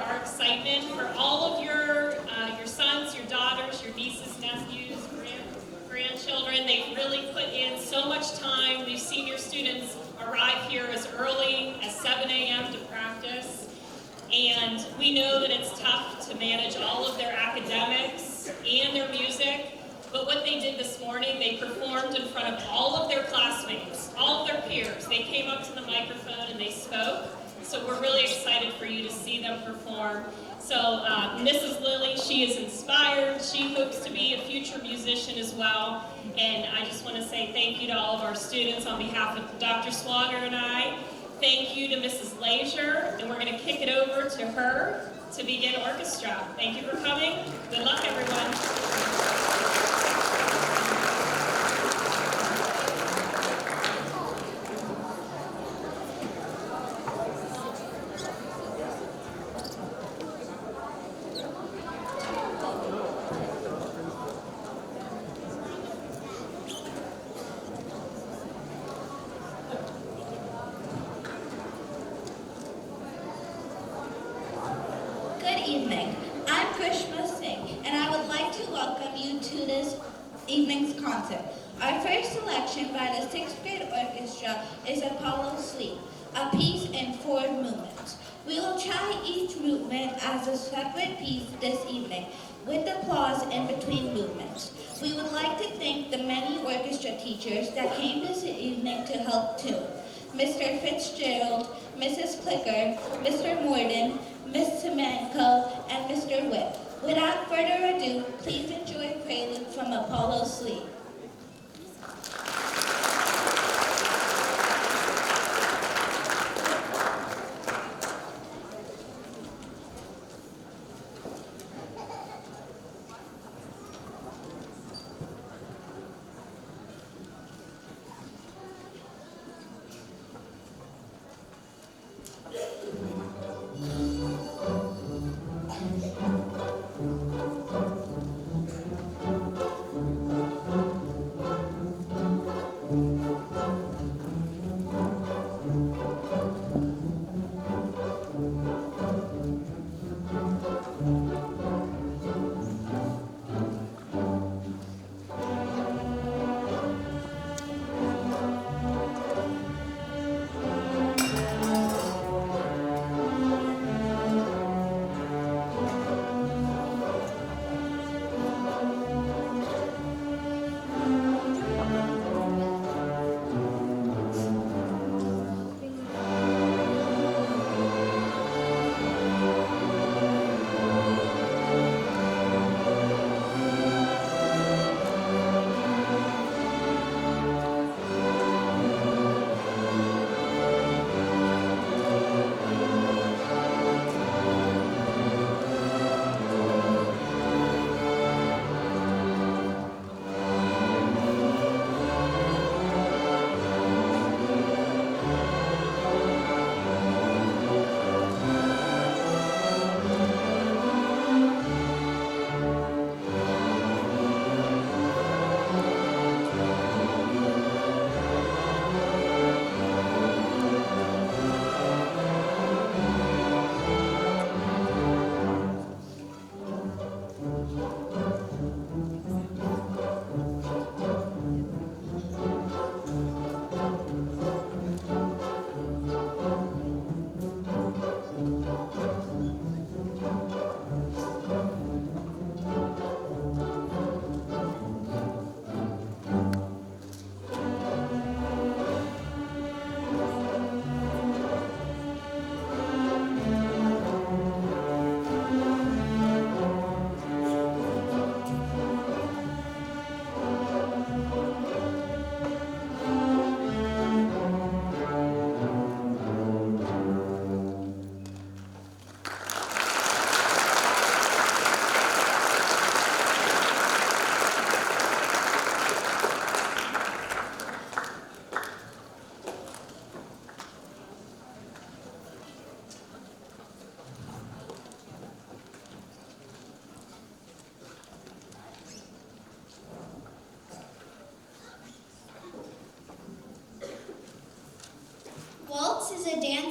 our excitement for all of your sons, your daughters, your nieces, nephews, grandchildren. They've really put in so much time. We've seen your students arrive here as early as 7 a.m. to practice. And we know that it's tough to manage all of their academics and their music. But what they did this morning, they performed in front of all of their classmates, all of their peers. They came up to the microphone and they spoke. So we're really excited for you to see them perform. So Mrs. Lilly, she is inspired. She hopes to be a future musician as well. And I just want to say thank you to all of our students on behalf of Dr. Swager and I. Thank you to Mrs. Lazier, and we're going to kick it over to her to begin orchestra. Thank you for coming. Good luck, everyone. Evening's concert. Our first selection by the 6th grade orchestra is Apollo Sleep, a piece in 4 movements. We will try each movement as a separate piece this evening, with applause in between movements. We would like to thank the many orchestra teachers that came this evening to help tune. Mr. Fitzgerald, Mrs. Plicker, Mr. Morden, Ms. Semenko, and Mr. Whip. Without further ado, please enjoy Prelude from Apollo Sleep.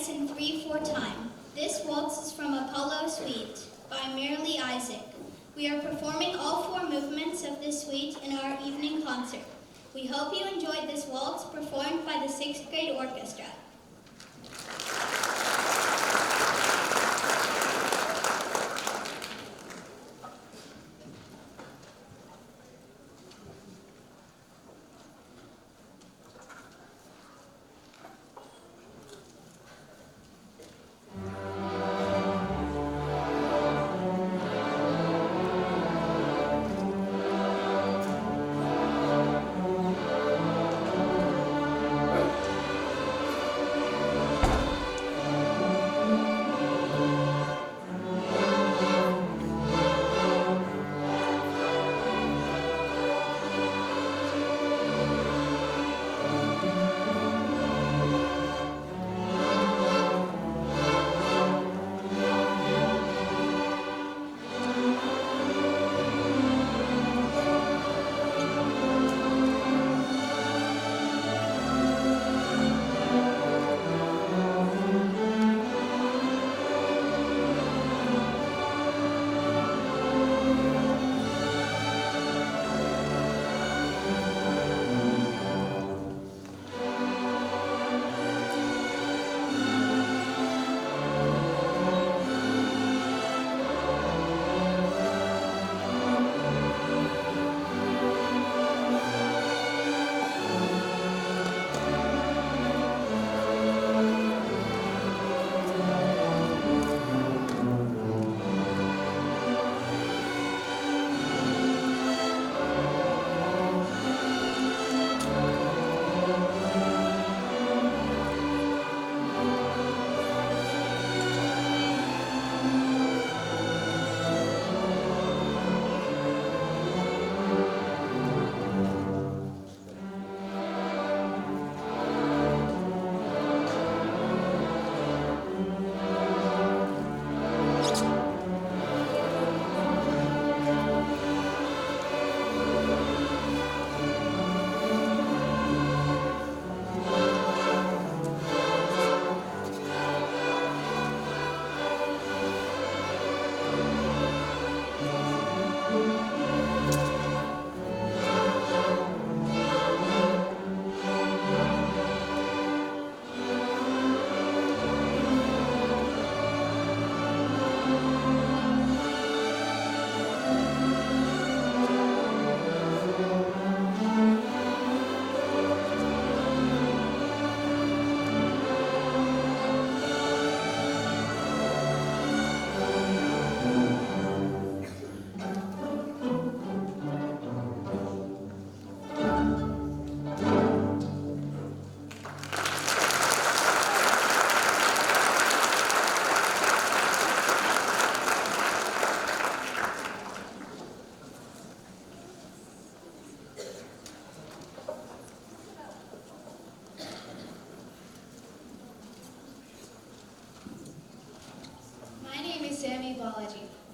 dance in 3/4 time. This waltz is from Apollo Suite by Merrily Isaac. We are performing all 4 movements of this suite in our evening concert. We hope you enjoyed this waltz performed by the 6th grade orchestra.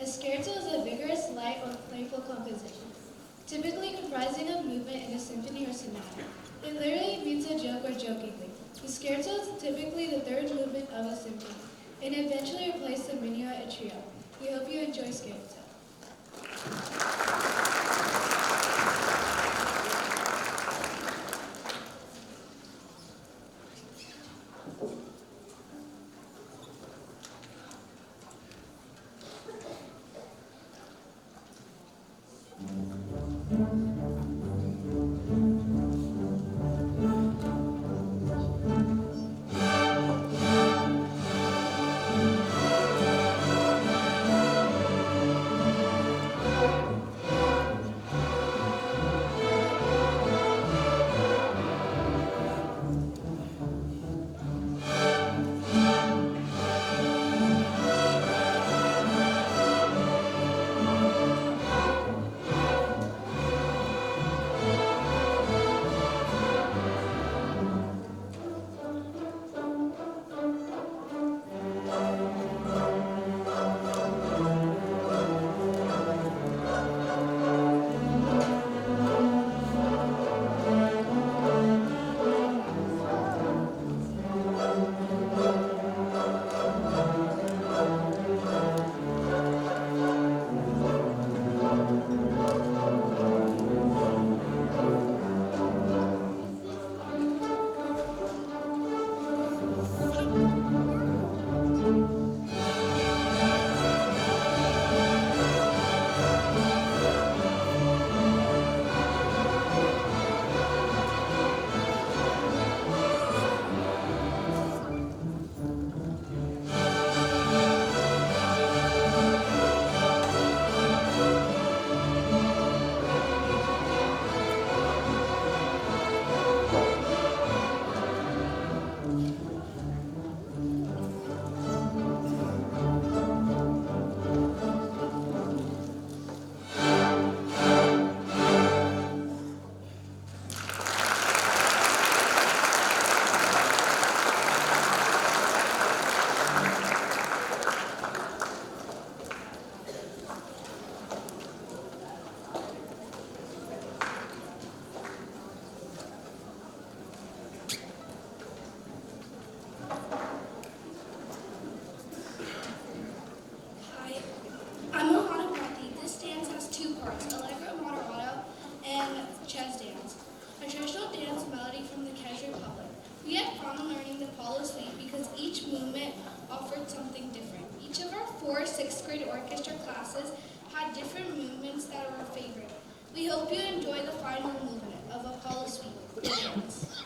A scherzo is a vigorous, light, or playful composition, typically comprising of movement in a symphony or sonata. It literally means a joke or jokingly. The scherzo is typically the 3rd movement of a symphony, and eventually replaces the minuet and trio. We hope you enjoy scherzo. movement offered something different. Each of our 4 sixth grade orchestra classes had different movements that were our favorite. We hope you enjoy the final movement of Apollo Suite. Dance.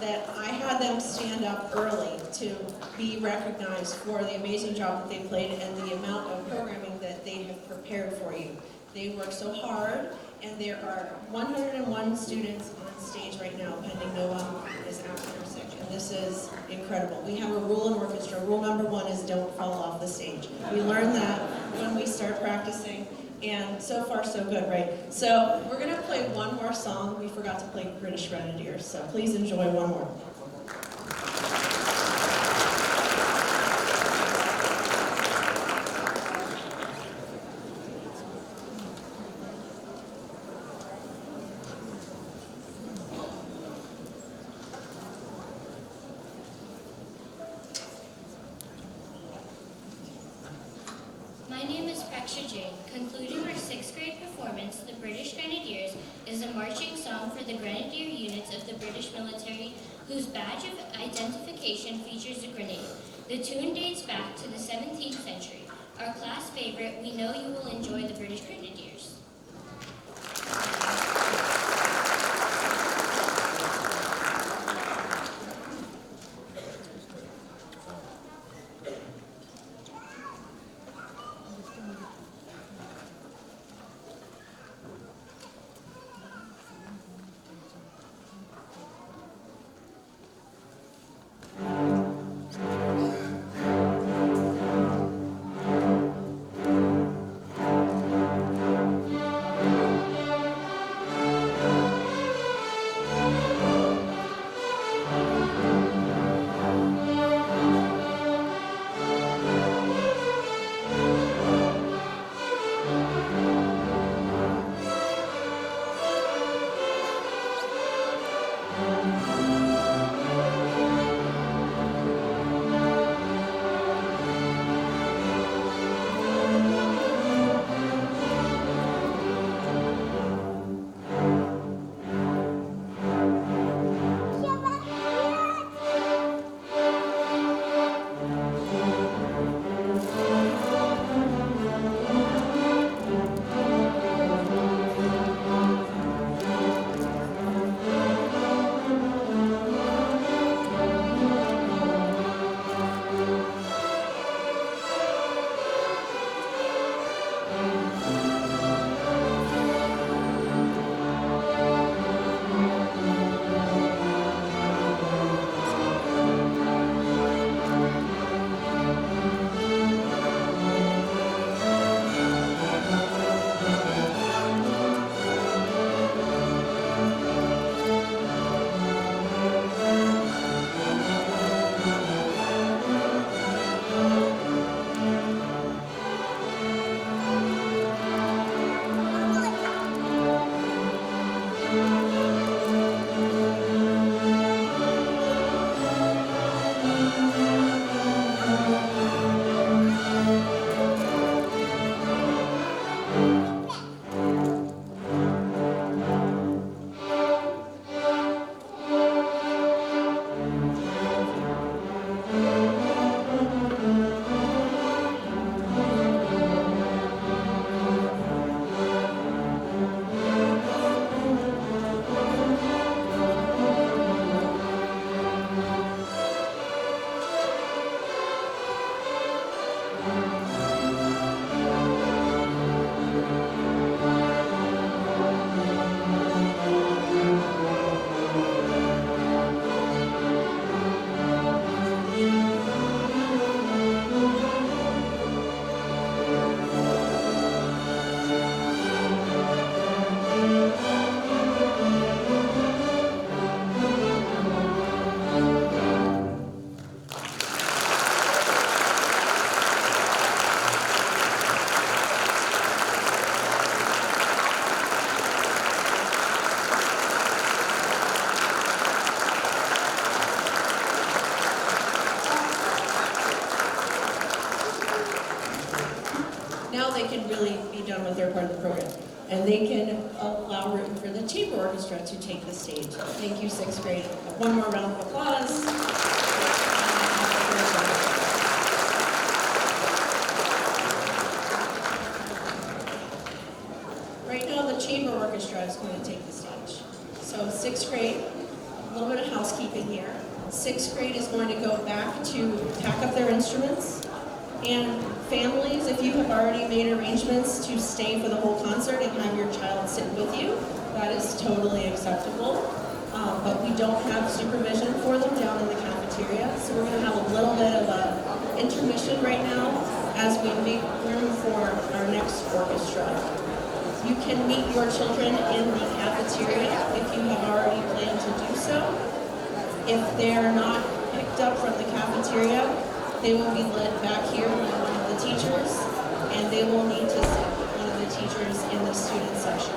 that I had them stand up early to be recognized for the amazing job that they played and the amount of programming that they have prepared for you. They work so hard, and there are 101 students on stage right now, pending no one is absent or sick, and this is incredible. We have a rule in orchestra. Rule number 1 is don't fall off the stage. We learned that when we start practicing, and so far so good, right? So we're gonna play one more song. We forgot to play British Grenadier, so please enjoy one more. Jane. Concluding our 6th grade performance, The British Grenadiers is a marching song for the grenadier units of the British military whose badge of identification features a grenade. The tune dates back to the 17th century. Our class favorite, we know you will enjoy the British Grenadiers. with their part of the program. And they can allow room for the chamber orchestra to take the stage. Thank you, 6th grade. One more round of applause. Right now, the chamber orchestra is going to take the stage. So 6th grade, a little bit of housekeeping here. 6th grade is going to go back to pack up their instruments. And families, if you have already made arrangements to stay for the whole concert and have your child sit with you, that is totally acceptable. But we don't have supervision for them down in the cafeteria, so we're going to have a little bit of an intermission right now as we make room for our next orchestra. You can meet your children in the cafeteria if you have already planned to do so. If they're not picked up from the cafeteria, they will be led back here by one of the teachers, and they will need to sit with one of the teachers in the student section.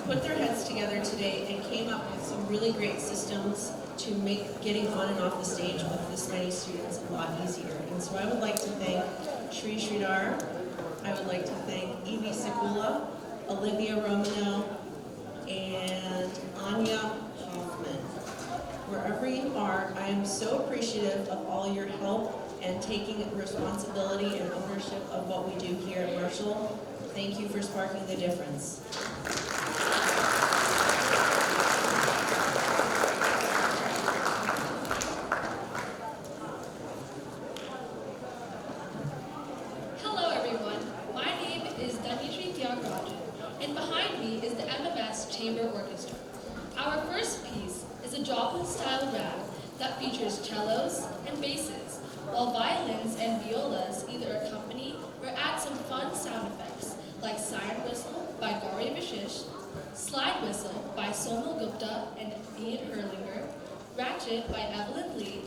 put their heads together today and came up with some really great systems to make getting on and off the stage with this many students a lot easier. And so I would like to thank Shri Sridhar, I would like to thank Evie Sikula, Olivia Romano, and Anya Hoffman. Wherever you are, I am so appreciative of all your help and taking responsibility and ownership of what we do here at Marshall. Thank you for sparking the difference. Hello everyone, my name is Danitri Tyagarajan, and behind me is the MMS Chamber Orchestra. Our first piece is a Joplin-style rag that features cellos and basses, while violins and violas either accompany or add some fun sound effects, like siren whistle by Gauri Vishish, slide whistle by Somal Gupta and Ian Hurlinger, ratchet by Evelyn Lee,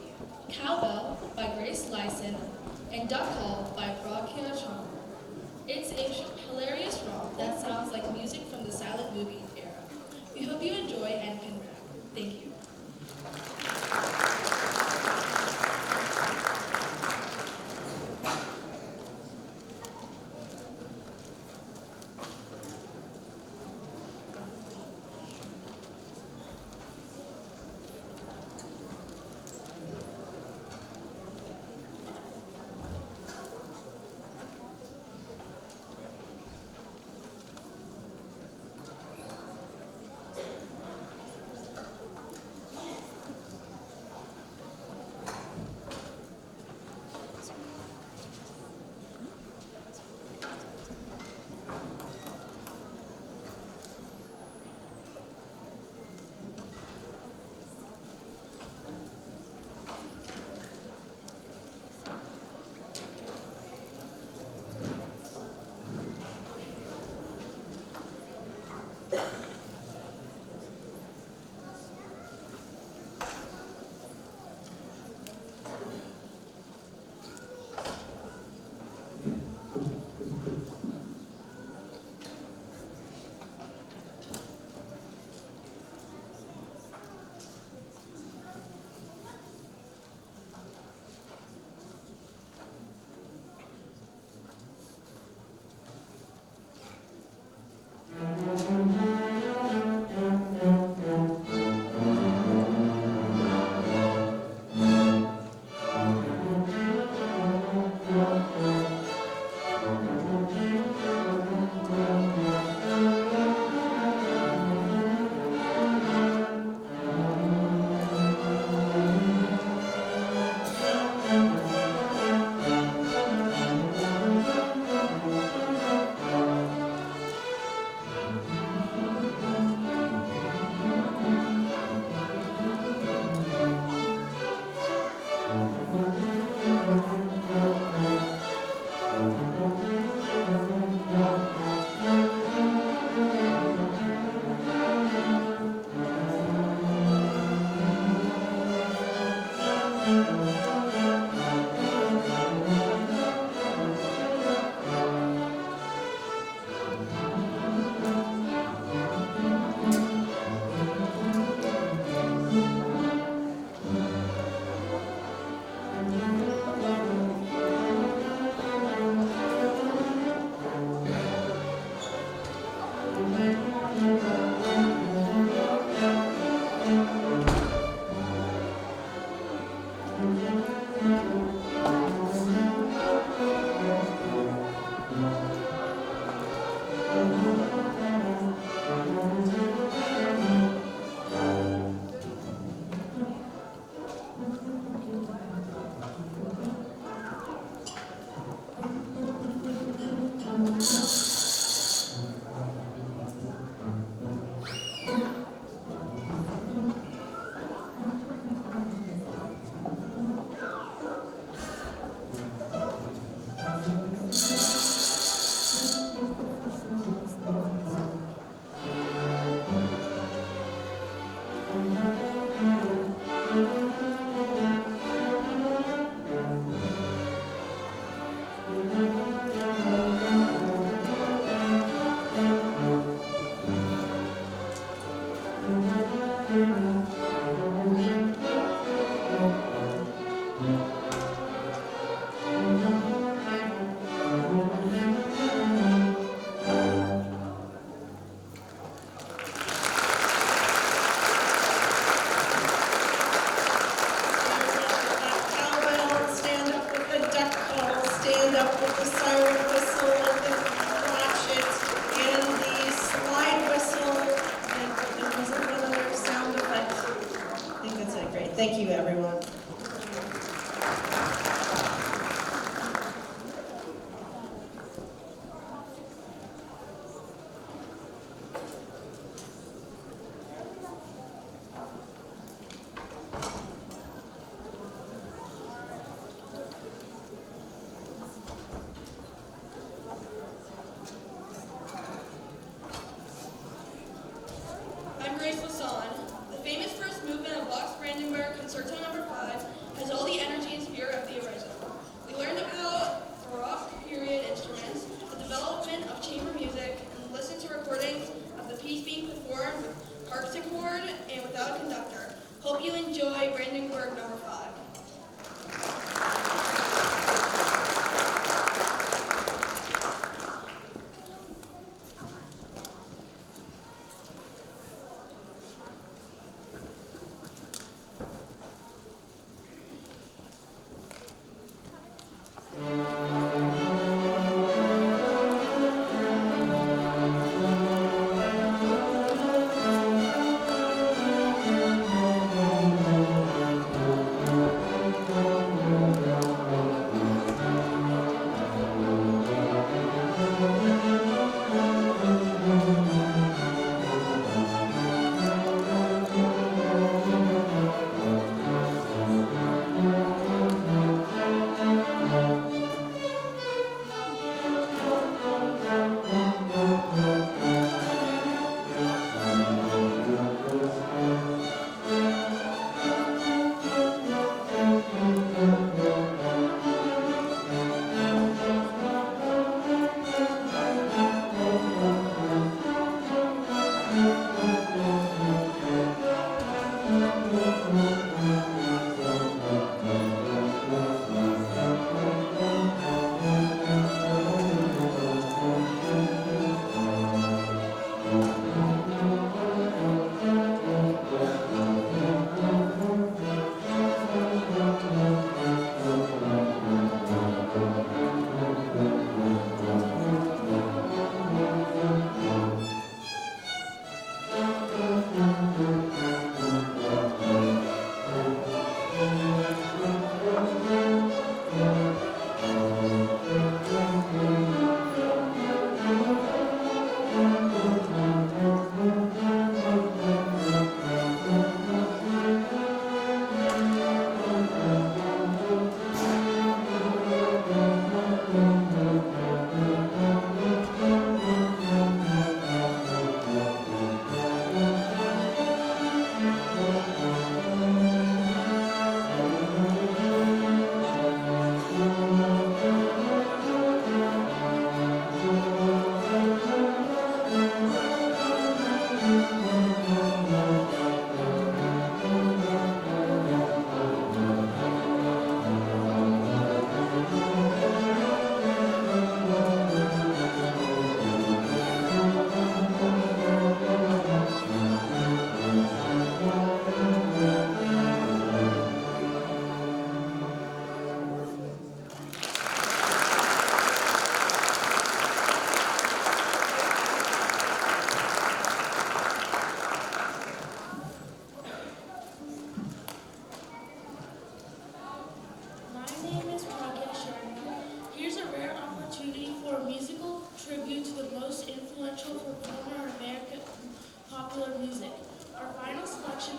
cowbell by Grace Lyson, and duck call by Pragya Chandra. It's a hilarious romp that sounds like music from the silent movie era. We hope you enjoy and can rap. Thank you.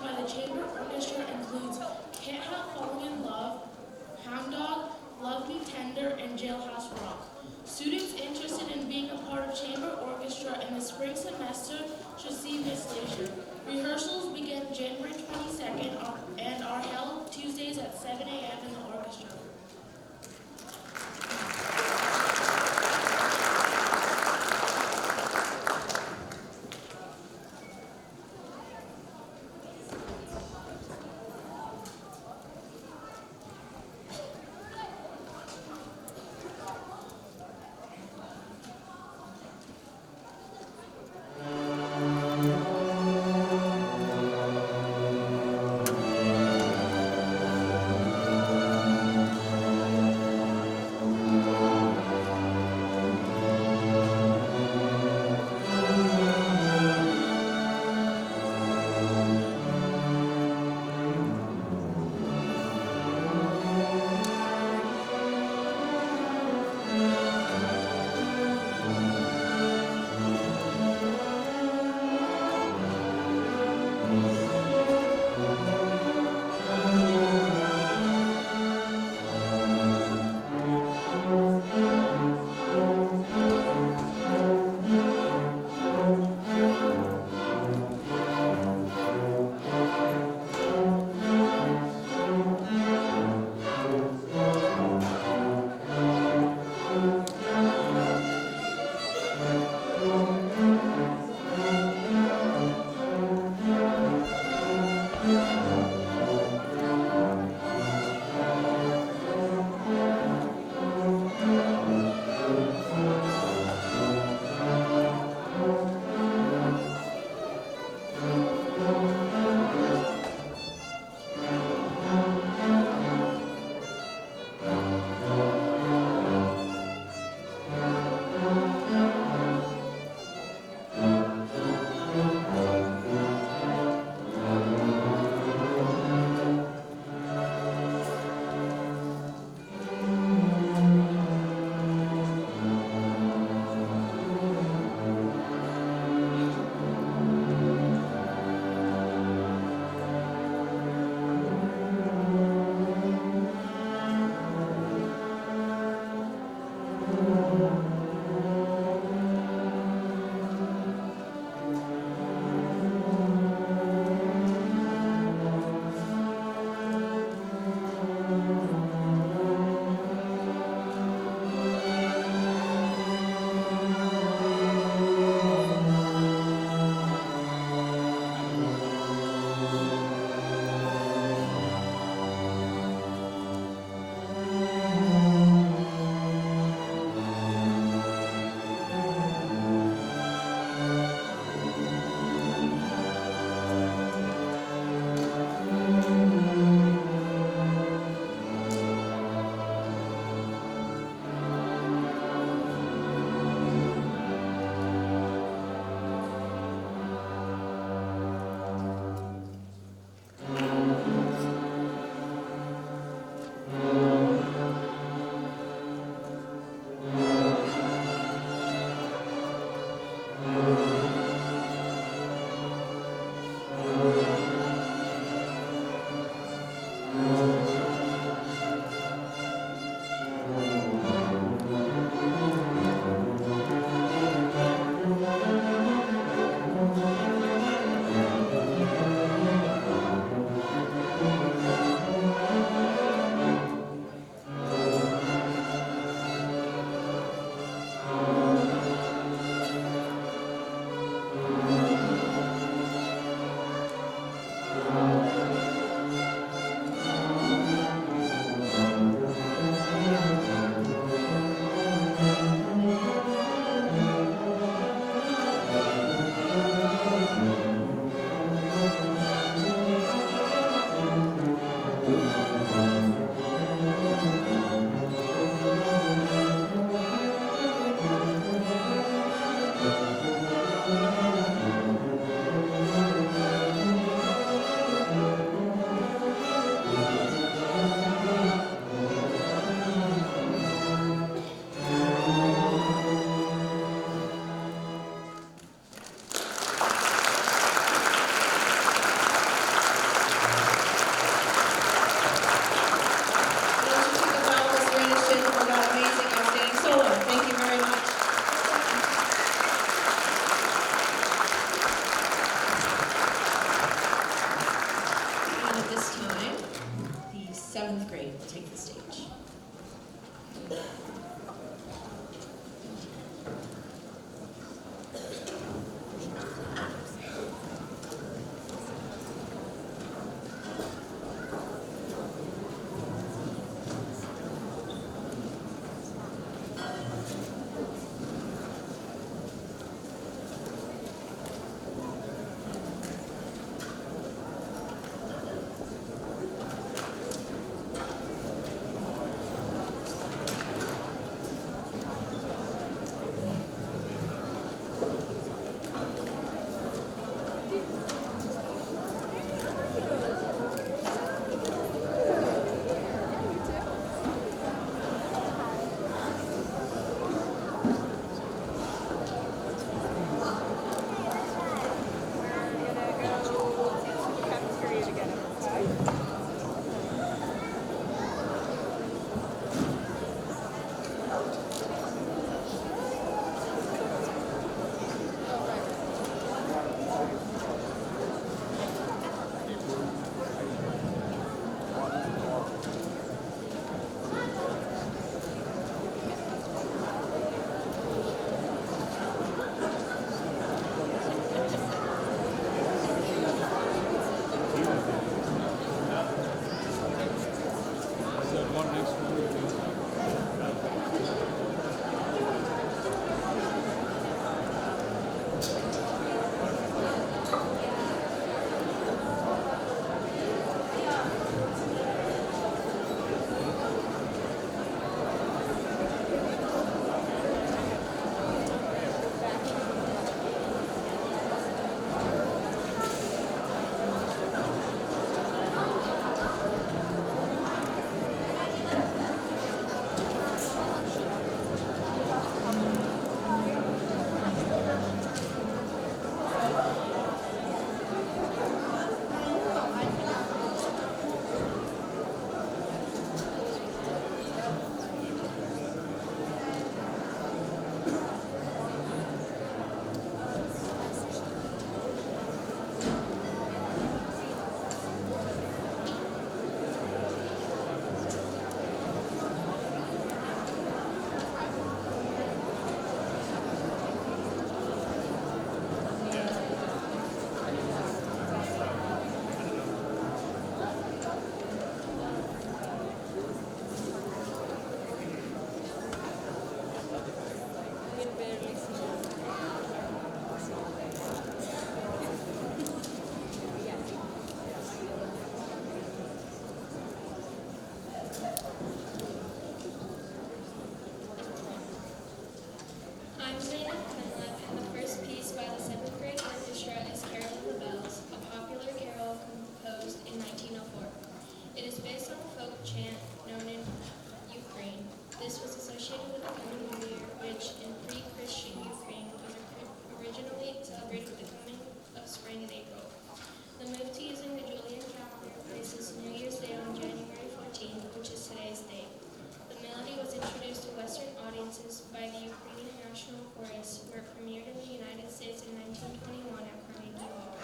by the Chamber Orchestra includes Can't Help Falling in Love, Hound Dog, Love Me Tender, and Jailhouse Rock. Students interested in being a part of Chamber Orchestra in the spring semester should see Miss Leisure. Rehearsals begin January 22nd and are held Tuesdays at 7 a.m. in the orchestra. Joker premiered in the United States in 1921 at Carnegie Hall.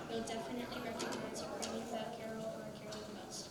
You'll definitely recognize Ukrainian Bell Carol or Carol of the Bells.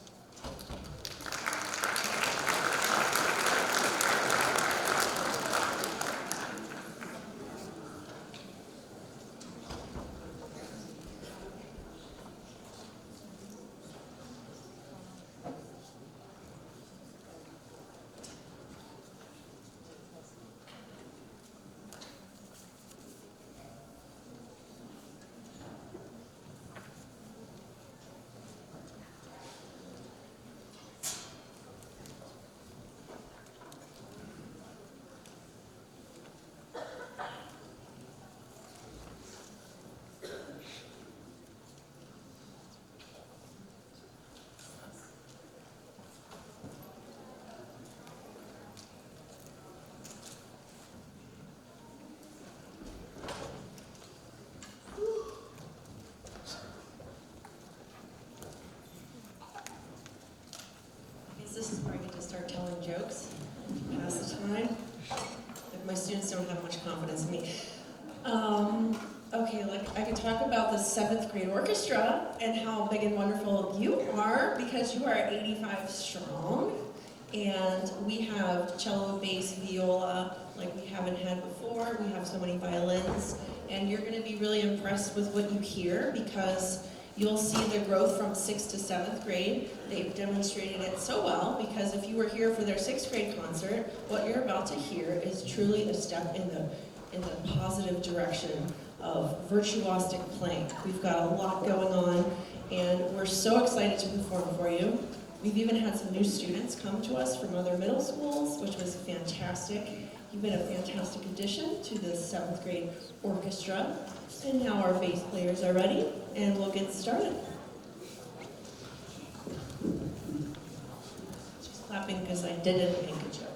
This is where I get to start telling jokes, pass the time. If my students don't have much confidence in me. Okay, I could talk about the 7th grade orchestra and how big and wonderful you are, because you are 85 strong. And we have cello, bass, viola, like we haven't had before. We have so many violins. And you're gonna be really impressed with what you hear, because you'll see the growth from 6th to 7th grade. They've demonstrated it so well, because if you were here for their 6th grade concert, what you're about to hear is truly a step in the positive direction of virtuosic playing. We've got a lot going on, and we're so excited to perform for you. We've even had some new students come to us from other middle schools, which was fantastic. You've been a fantastic addition to the 7th grade orchestra. And now our bass players are ready, and we'll get started. Just clapping because I didn't make a joke.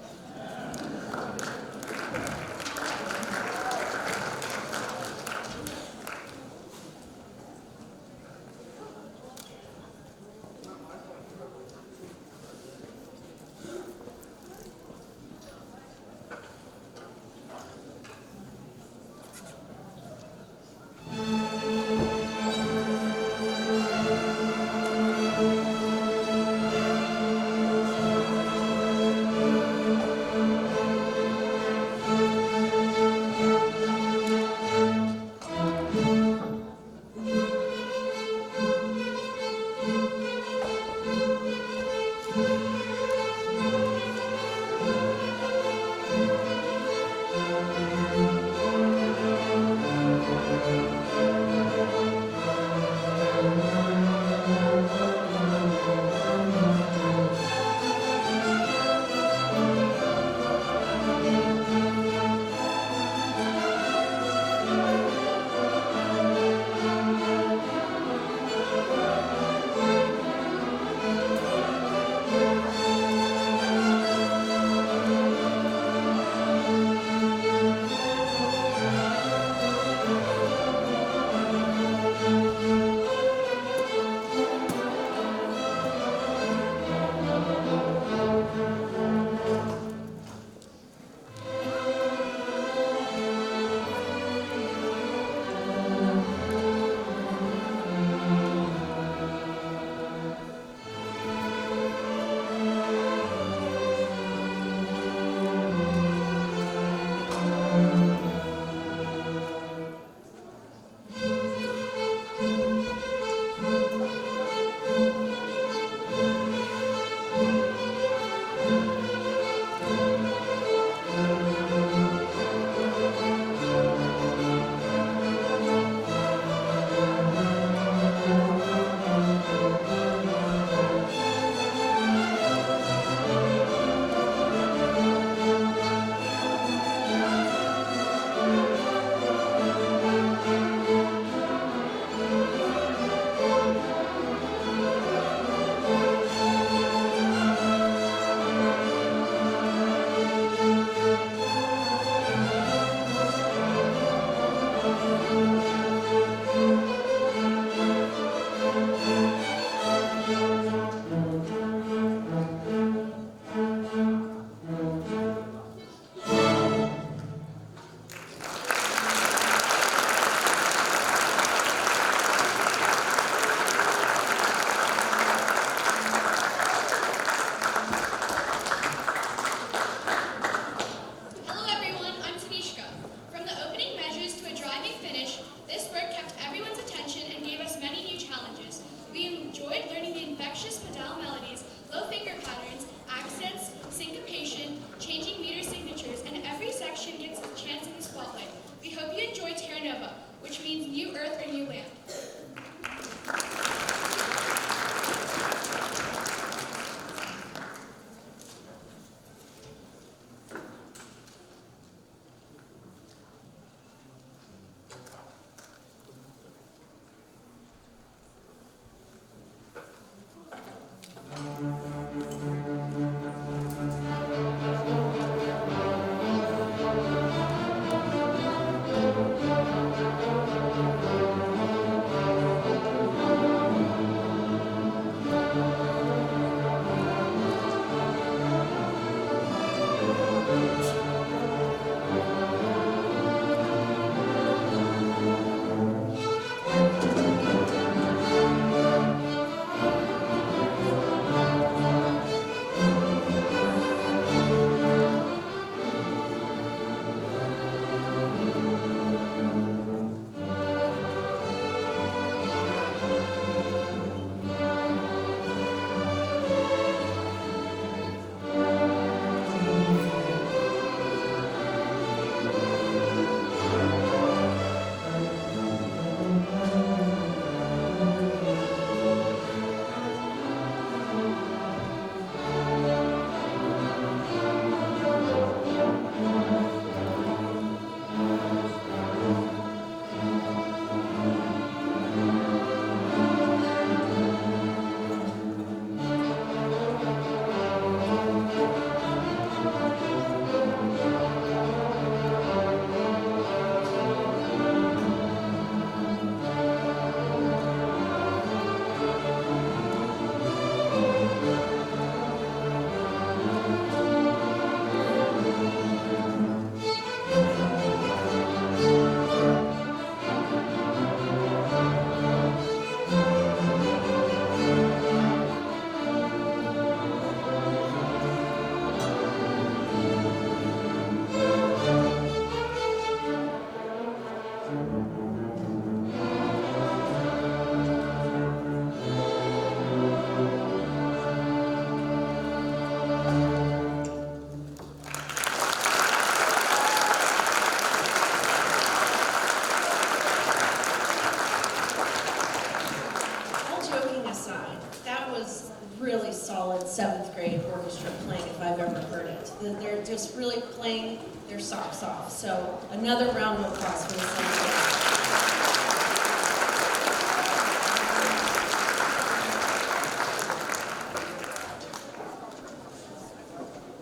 they're just really playing their socks off. So another round of applause for the Sunshine.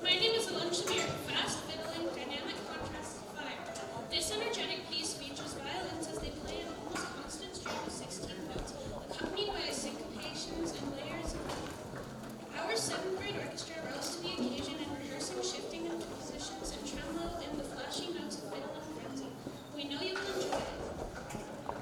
My name is Alon Shamir, fast fiddling, dynamic contrast fire. This energetic piece features violins as they play an almost constant stream of 16 notes, accompanied by syncopations and layers of rhythm. Our 7th grade orchestra rose to the occasion in rehearsing shifting in positions and tremolo in the flashy notes of fiddle and frenzy. We know you will enjoy it.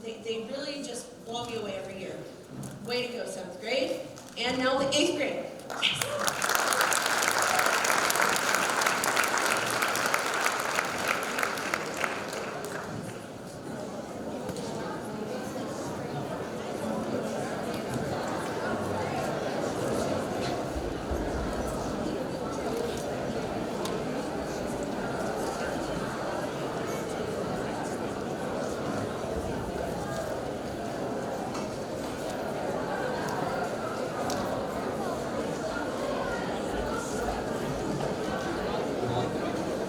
they really just blow me away every year. Way to go, 7th grade. And now the 8th grade.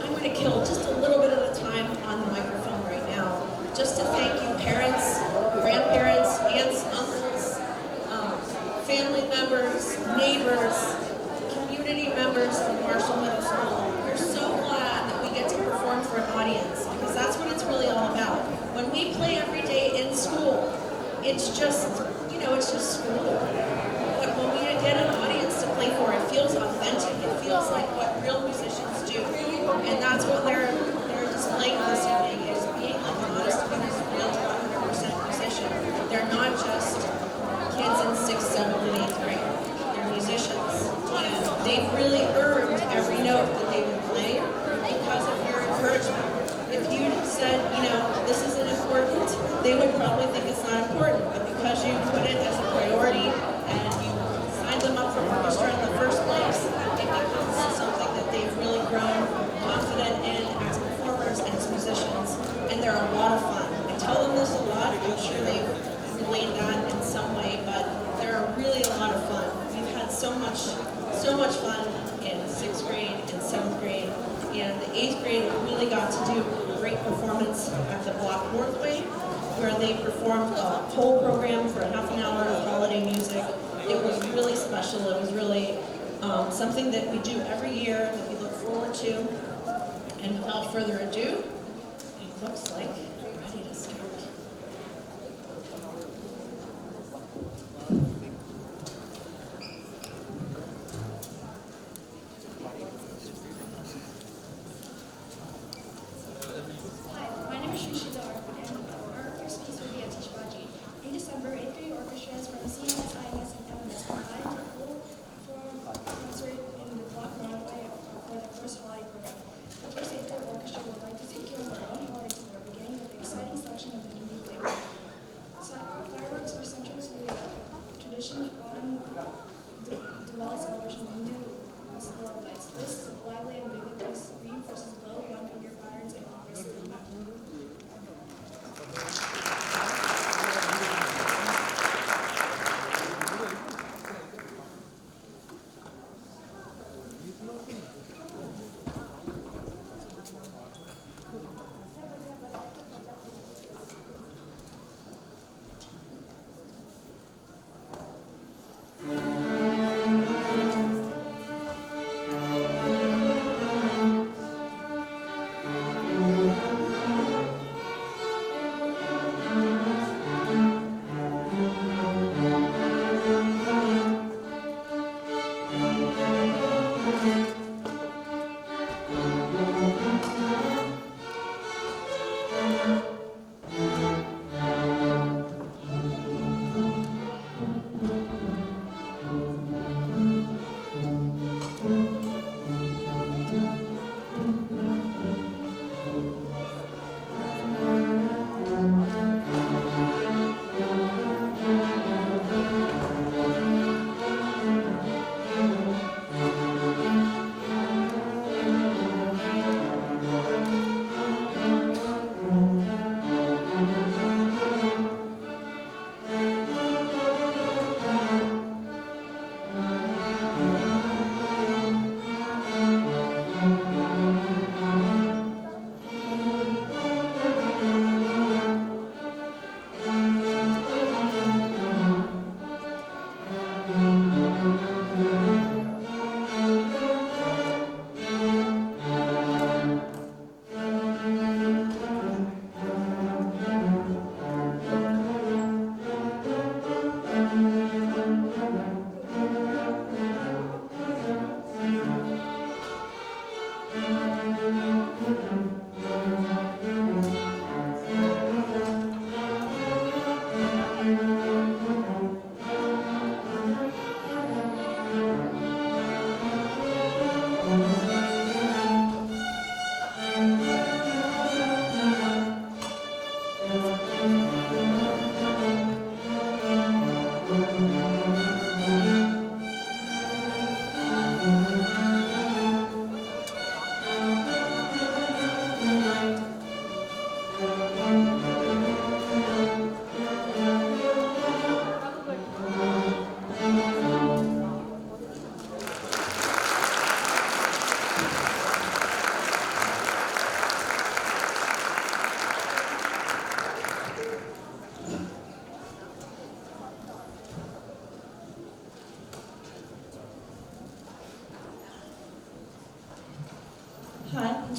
I'm going to kill just a little bit of the time on the microphone right now, just to thank you parents, grandparents, aunts, uncles, family members, neighbors, community members of Marshall Middle School. We're so glad that we get to perform for an audience, because that's what it's really all about. When we play every day in school, it's just, it's just school. But when we get an audience to play for, it feels authentic. It feels like what real musicians do. And that's what they're displaying this evening, is being like an honest, real 100% musician. They're not just kids in 6th, 7th, and 8th grade. They're musicians. And they've really earned every note that they've been playing because of your encouragement. If you said, this isn't important, they would probably think it's not important. But because you put it as a priority and you signed them up for orchestra in the first place, it becomes something that they've really grown confident in as performers and as musicians. And they're a lot of fun. I tell them this a lot. I'm sure they've relayed that in some way, but they're really a lot of fun. We've had so much fun in 6th grade and 7th grade. And the 8th grade really got to do a great performance at the Block Northway, where they performed a whole program for half an hour of holiday music. It was really special. It was really something that we do every year, that we look forward to. And without further ado, it looks like we're ready to start. Hi, my name is Shrishidar, and our first piece will be a Tishbaji. In December, 8th grade orchestras from CMS, IMS, and MMS combined to perform a concert in the Block Broadway for the first holiday program. The first 8th grade orchestra would like to take you on their own holiday tour, beginning with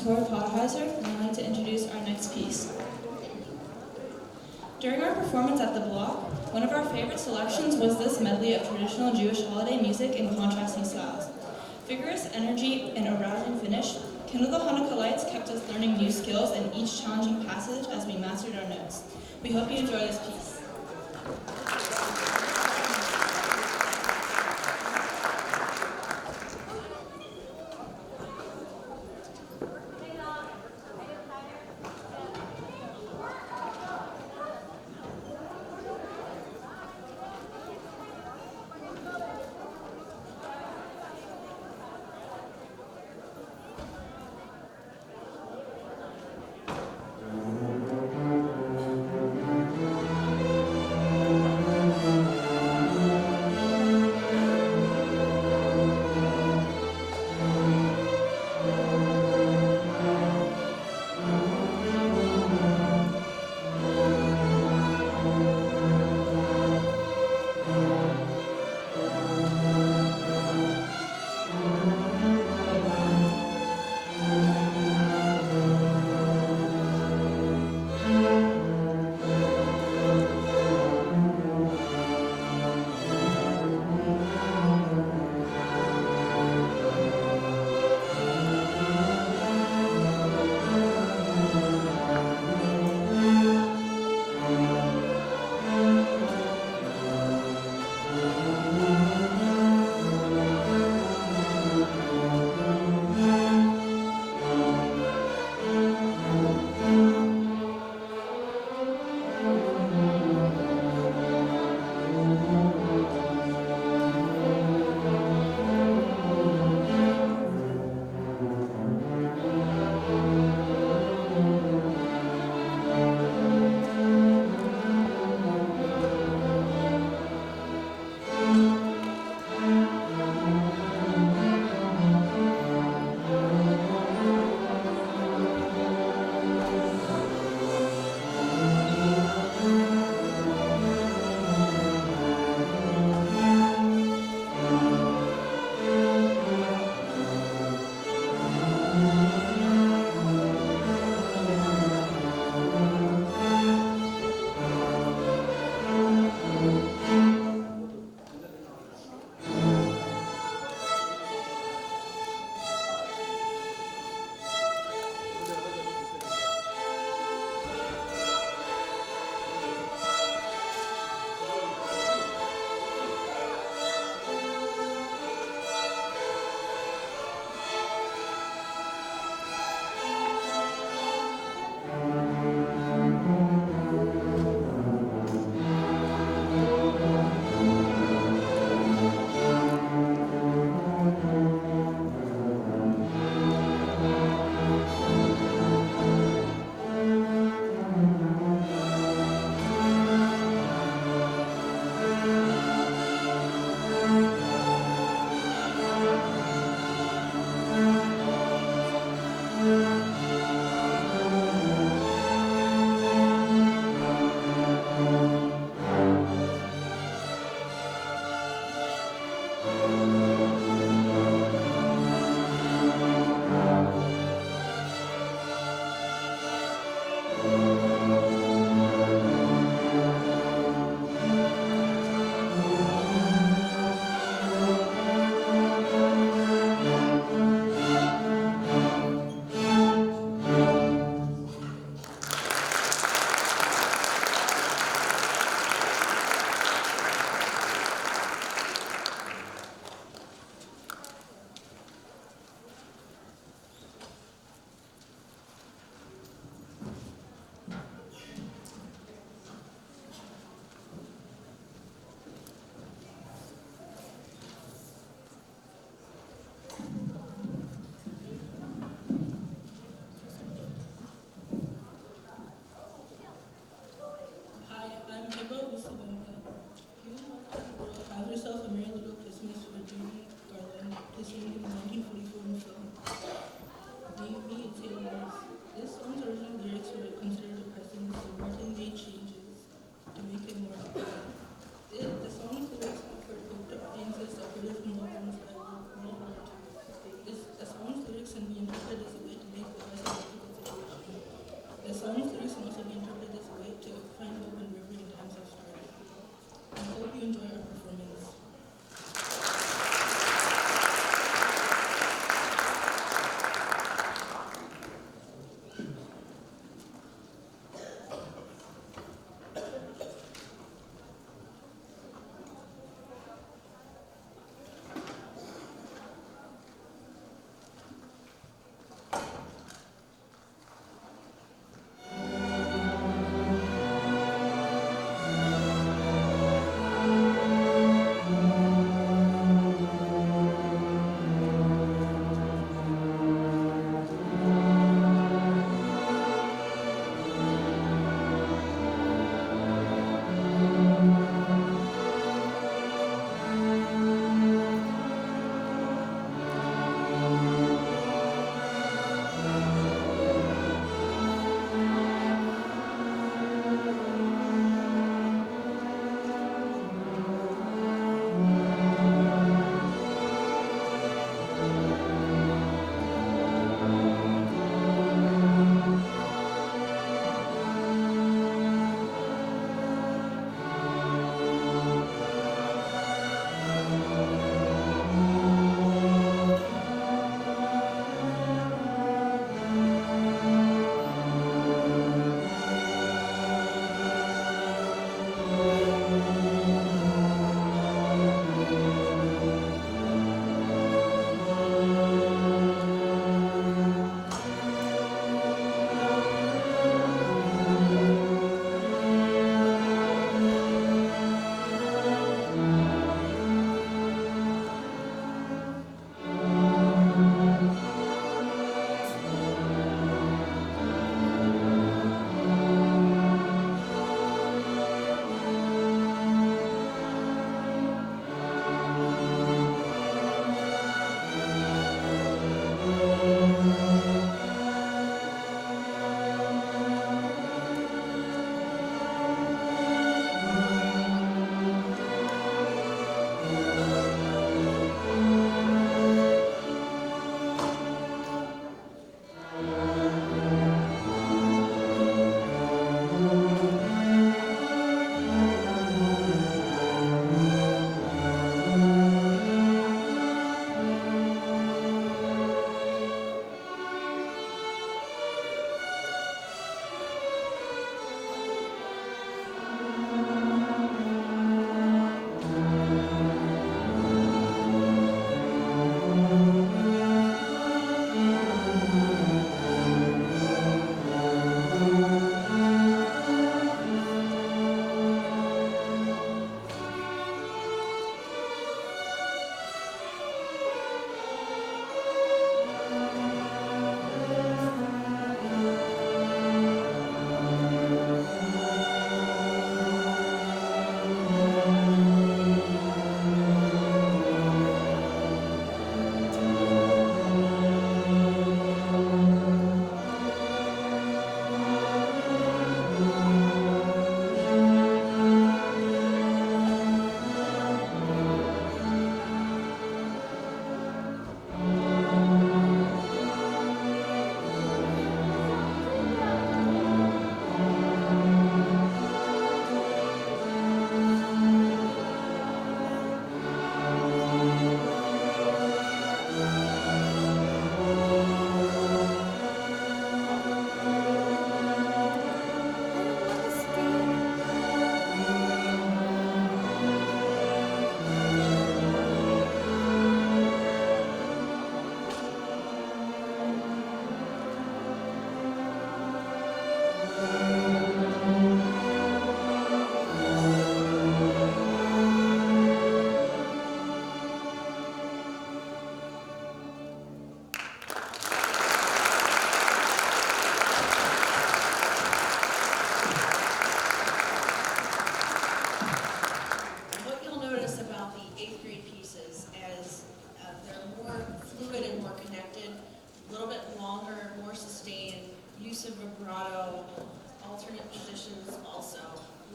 Tor Podheiser, and I'd like to introduce our next piece. During our performance at the Block, one of our favorite selections was this medley of traditional Jewish holiday music in contrasting styles. Vigorous energy and a rousing finish, Kindle the Hanukkah Lights kept us learning new skills in each challenging passage as we mastered our notes. We hope you enjoy this piece.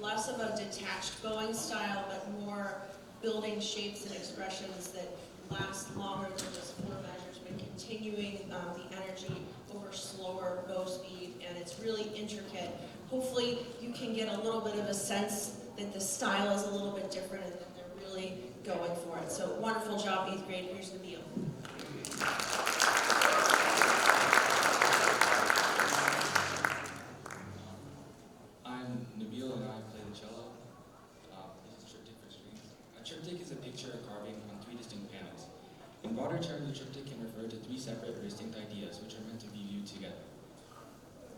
less of a detached bowing style, but more building shapes and expressions that last longer than just 4 measures, but continuing the energy over slower bow speed, and it's really intricate. Hopefully you can get a little bit of a sense that the style is a little bit different and that they're really going for it. So wonderful job, 8th grade. Here's the meal. I'm Nabil and I play the cello. This is triptych for strings. A triptych is a picture or carving on 3 distinct panels. In broader terms, a triptych can refer to 3 separate or distinct ideas which are meant to be viewed together.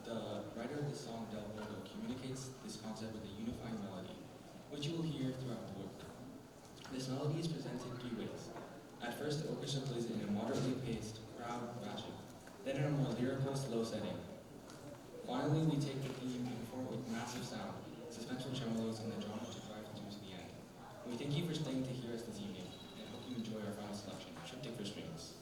The writer of the song, Del Mundo, communicates this concept with a unifying melody, which you will hear throughout the work. This melody is presented 3 ways. At first, the orchestra plays it in a moderately paced, proud fashion, then in a more lyrical, slow setting. Finally, we take the theme and perform it with massive sound, suspenseful tremolos, and the drama to drive through to the end. We thank you for staying to hear us this evening, and hope you enjoy our final selection, Triptych for Strings.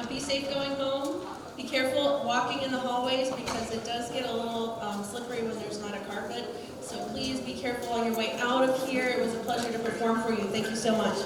Be safe going home. Be careful walking in the hallways because it does get a little slippery when there's not a carpet. So please be careful on your way out of here. It was a pleasure to perform for you. Thank you so much.